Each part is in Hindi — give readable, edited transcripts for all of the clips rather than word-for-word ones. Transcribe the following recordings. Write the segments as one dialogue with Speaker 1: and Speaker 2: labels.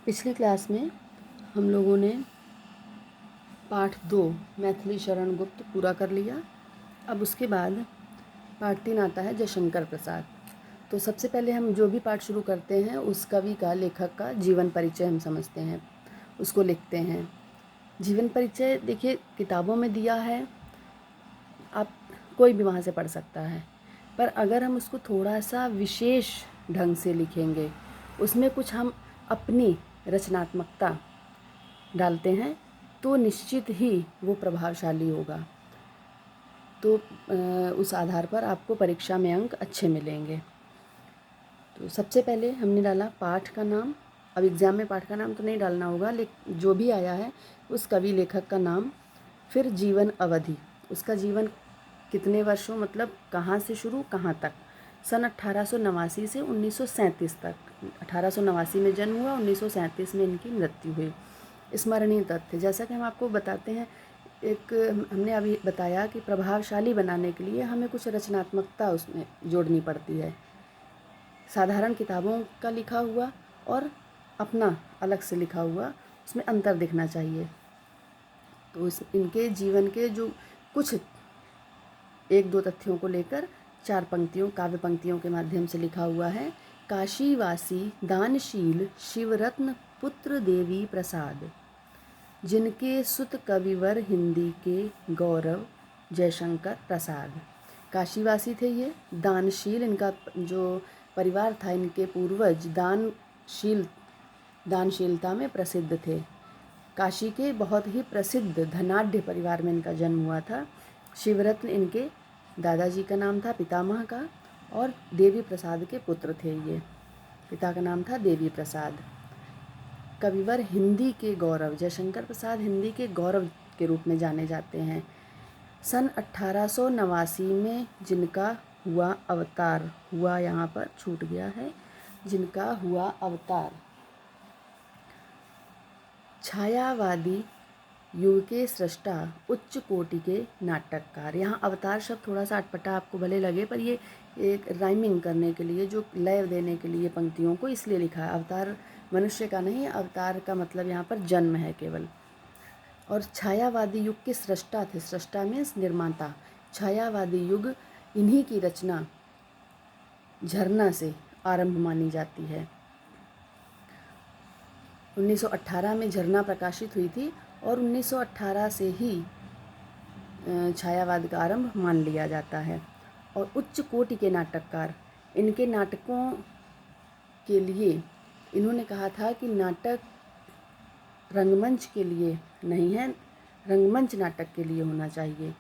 Speaker 1: पिछली क्लास में हम लोगों ने पाठ 2 मैथिली शरण गुप्त पूरा कर लिया। अब उसके बाद पाठ 3 आता है जयशंकर प्रसाद। तो सबसे पहले हम जो भी पाठ शुरू करते हैं उस कवि का, लेखक का जीवन परिचय हम समझते हैं, उसको लिखते हैं। जीवन परिचय देखिए किताबों में दिया है, आप कोई भी वहाँ से पढ़ सकता है, पर अगर हम उसको थोड़ा सा विशेष ढंग से लिखेंगे, उसमें कुछ हम अपनी रचनात्मकता डालते हैं तो निश्चित ही वो प्रभावशाली होगा। तो उस आधार पर आपको परीक्षा में अंक अच्छे मिलेंगे। तो सबसे पहले हमने डाला पाठ का नाम। अब एग्ज़ाम में पाठ का नाम तो नहीं डालना होगा, लेकिन जो भी आया है उस कवि लेखक का नाम, फिर जीवन अवधि, उसका जीवन कितने वर्षों, मतलब कहाँ से शुरू कहाँ तक, सन 1889 से 1937 तक। 1889 में जन्म हुआ, 1937 में इनकी मृत्यु हुई। स्मरणीय तथ्य, जैसा कि हम आपको बताते हैं, एक हमने अभी बताया कि प्रभावशाली बनाने के लिए हमें कुछ रचनात्मकता उसमें जोड़नी पड़ती है। साधारण किताबों का लिखा हुआ और अपना अलग से लिखा हुआ, उसमें अंतर दिखना चाहिए। तो इनके जीवन के जो कुछ 1-2 तथ्यों को लेकर 4 पंक्तियों, काव्य पंक्तियों के माध्यम से लिखा हुआ है। काशीवासी दानशील शिवरत्न पुत्र देवी प्रसाद, जिनके सुत कविवर हिंदी के गौरव जयशंकर प्रसाद। काशीवासी थे ये, दानशील, इनका जो परिवार था, इनके पूर्वज दानशीलता में प्रसिद्ध थे। काशी के बहुत ही प्रसिद्ध धनाढ्य परिवार में इनका जन्म हुआ था। शिवरत्न इनके दादाजी का नाम था, पितामह का, और देवी प्रसाद के पुत्र थे ये। पिता का नाम था देवी प्रसाद। कविवर हिंदी के गौरव, जयशंकर प्रसाद हिंदी के गौरव के रूप में जाने जाते हैं। सन 1889 में जिनका हुआ अवतार, हुआ यहाँ पर छूट गया है, जिनका हुआ अवतार, छायावादी युग के सृष्टा, उच्च कोटि के नाटककार। यहाँ अवतार शब्द थोड़ा सा अटपटा आपको भले लगे, पर ये एक राइमिंग करने के लिए, जो लय देने के लिए पंक्तियों को इसलिए लिखा है। अवतार मनुष्य का नहीं, अवतार का मतलब यहाँ पर जन्म है केवल। और छायावादी युग के सृष्टा थे, सृष्टा मीन्स निर्माता। छायावादी युग, इन्हीं की रचना झरना से आरंभ मानी जाती है। 1918 में झरना प्रकाशित हुई थी और 1918 से ही छायावाद का आरंभ मान लिया जाता है। और उच्च कोटि के नाटककार, इनके नाटकों के लिए इन्होंने कहा था कि नाटक रंगमंच के लिए नहीं है, रंगमंच नाटक के लिए होना चाहिए।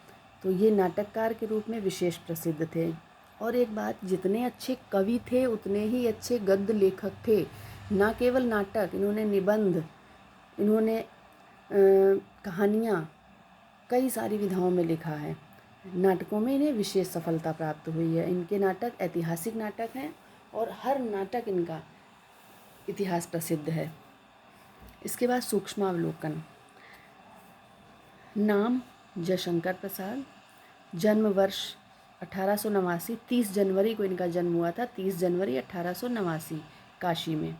Speaker 1: तो ये नाटककार के रूप में विशेष प्रसिद्ध थे। और एक बात, जितने अच्छे कवि थे उतने ही अच्छे गद्य लेखक थे। ना केवल नाटक, इन्होंने निबंध, इन्होंने कहानियाँ कई सारी विधाओं में लिखा है। नाटकों में इन्हें विशेष सफलता प्राप्त हुई है। इनके नाटक ऐतिहासिक नाटक हैं और हर नाटक इनका इतिहास प्रसिद्ध है। इसके बाद सूक्ष्मावलोकन। नाम जयशंकर प्रसाद, जन्म वर्ष 1889, 30 जनवरी को इनका जन्म हुआ था, 30 जनवरी 1889 काशी में।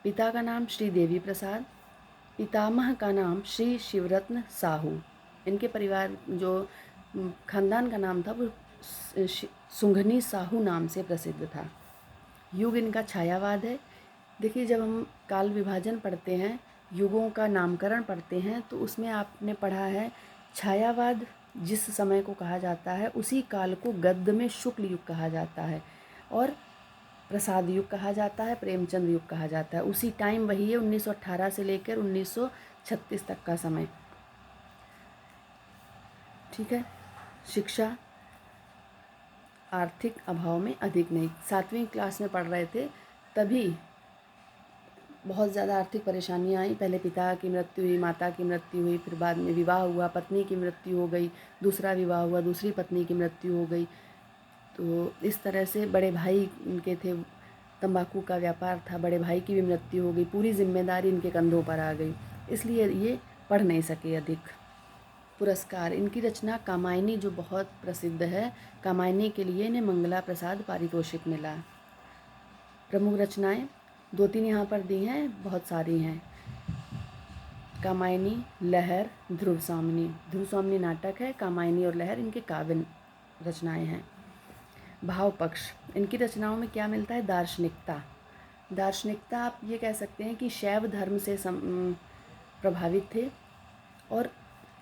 Speaker 1: पिता का नाम श्री देवी प्रसाद, पितामह का नाम श्री शिवरत्न साहू। इनके परिवार, जो खानदान का नाम था, वो सुंघनी साहू नाम से प्रसिद्ध था। युग इनका छायावाद है। देखिए, जब हम काल विभाजन पढ़ते हैं, युगों का नामकरण पढ़ते हैं, तो उसमें आपने पढ़ा है छायावाद जिस समय को कहा जाता है, उसी काल को गद्य में शुक्ल युग कहा जाता है और प्रसाद युग कहा जाता है, प्रेमचंद युग कहा जाता है। उसी टाइम वही है, 1918 से लेकर 1936 तक का समय। ठीक है। शिक्षा आर्थिक अभाव में अधिक नहीं। 7वीं क्लास में पढ़ रहे थे तभी बहुत ज़्यादा आर्थिक परेशानियाँ आई। पहले पिता की मृत्यु हुई, माता की मृत्यु हुई, फिर बाद में विवाह हुआ, पत्नी की मृत्यु हो गई, दूसरा विवाह हुआ, दूसरी पत्नी की मृत्यु हो गई। तो इस तरह से बड़े भाई इनके थे, तंबाकू का व्यापार था, बड़े भाई की भी मृत्यु हो गई, पूरी जिम्मेदारी इनके कंधों पर आ गई, इसलिए ये पढ़ नहीं सके अधिक। पुरस्कार, इनकी रचना कामायनी जो बहुत प्रसिद्ध है, कामायनी के लिए इन्हें मंगला प्रसाद पारितोषिक मिला। प्रमुख रचनाएं, 2-3 यहाँ पर दी हैं, बहुत सारी हैं। कामायनी, लहर, ध्रुव स्वामिनी। ध्रुव स्वामिनी नाटक है, कामायनी और लहर इनके काव्य रचनाएं हैं। भाव पक्ष, इनकी रचनाओं में क्या मिलता है? दार्शनिकता। दार्शनिकता आप ये कह सकते हैं कि शैव धर्म से प्रभावित थे, और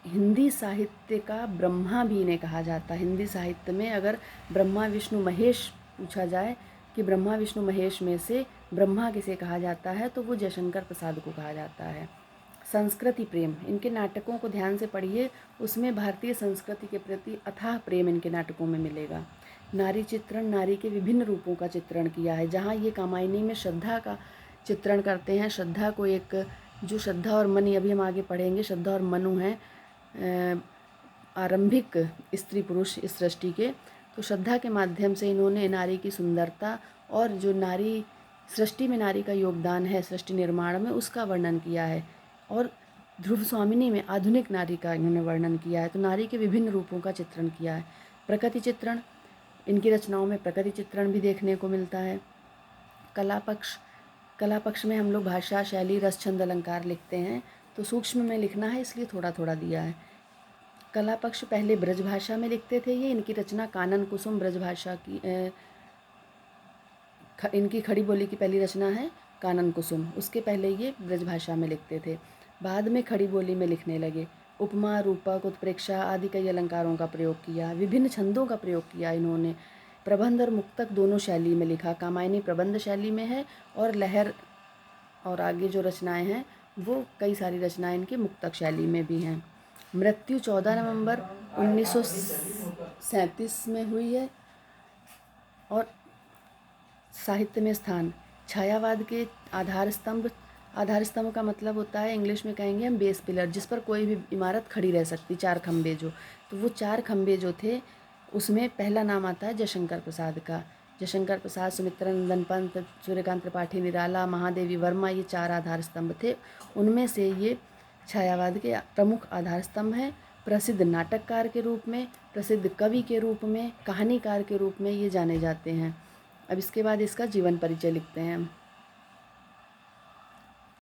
Speaker 1: हिंदी साहित्य का ब्रह्मा भी इन्हें कहा जाता है। हिंदी साहित्य में अगर ब्रह्मा विष्णु महेश पूछा जाए कि ब्रह्मा विष्णु महेश में से ब्रह्मा किसे कहा जाता है, तो वो जयशंकर प्रसाद को कहा जाता है। संस्कृति प्रेम, इनके नाटकों को ध्यान से पढ़िए, उसमें भारतीय संस्कृति के प्रति अथाह प्रेम इनके नाटकों में मिलेगा। नारी चित्रण, नारी के विभिन्न रूपों का चित्रण किया है। जहाँ ये कामायनी में श्रद्धा का चित्रण करते हैं, श्रद्धा को एक, जो श्रद्धा और मनु, अभी हम आगे पढ़ेंगे, श्रद्धा और मनु हैं आरंभिक स्त्री पुरुष इस सृष्टि के, तो श्रद्धा के माध्यम से इन्होंने नारी की सुंदरता और जो नारी सृष्टि में नारी का योगदान है सृष्टि निर्माण में, उसका वर्णन किया है। और ध्रुव स्वामिनी में आधुनिक नारी का इन्होंने वर्णन किया है। तो नारी के विभिन्न रूपों का चित्रण किया है। प्रकृति चित्रण, इनकी रचनाओं में प्रकृति चित्रण भी देखने को मिलता है। कला पक्ष, कला पक्ष में हम लोग भाषा, शैली, रस, छंद, अलंकार लिखते हैं, तो सूक्ष्म में लिखना है इसलिए थोड़ा थोड़ा दिया है। कला पक्ष पहले ब्रज भाषा में लिखते थे ये। इनकी रचना कानन कुसुम ब्रज भाषा की, इनकी खड़ी बोली की पहली रचना है कानन कुसुम। उसके पहले ये ब्रज भाषा में लिखते थे, बाद में खड़ी बोली में लिखने लगे। उपमा, रूपक, उत्प्रेक्षा आदि कई अलंकारों का प्रयोग किया। विभिन्न छंदों का प्रयोग किया इन्होंने। प्रबंध और मुक्तक दोनों शैली में लिखा। कामायनी प्रबंध शैली में है, और लहर और आगे जो रचनाएं हैं वो कई सारी रचनाएं इनकी मुक्तक शैली में भी हैं। मृत्यु 14 नवंबर 1937 में हुई है। और साहित्य में स्थान, छायावाद के आधार स्तंभ, आधार स्तंभ का मतलब होता है, इंग्लिश में कहेंगे हम बेस पिलर, जिस पर कोई भी इमारत खड़ी रह सकती, 4 खंबे जो, तो वो 4 खंबे जो थे उसमें पहला नाम आता है जयशंकर प्रसाद का। जयशंकर प्रसाद, सुमित्रानंदन पंत, सूर्यकांत त्रिपाठी निराला, महादेवी वर्मा, ये 4 आधार स्तंभ थे। उनमें से ये छायावाद के प्रमुख आधार स्तंभ हैं। प्रसिद्ध नाटककार के रूप में, प्रसिद्ध कवि के रूप में, कहानीकार के रूप में ये जाने जाते हैं। अब इसके बाद इसका जीवन परिचय लिखते हैं।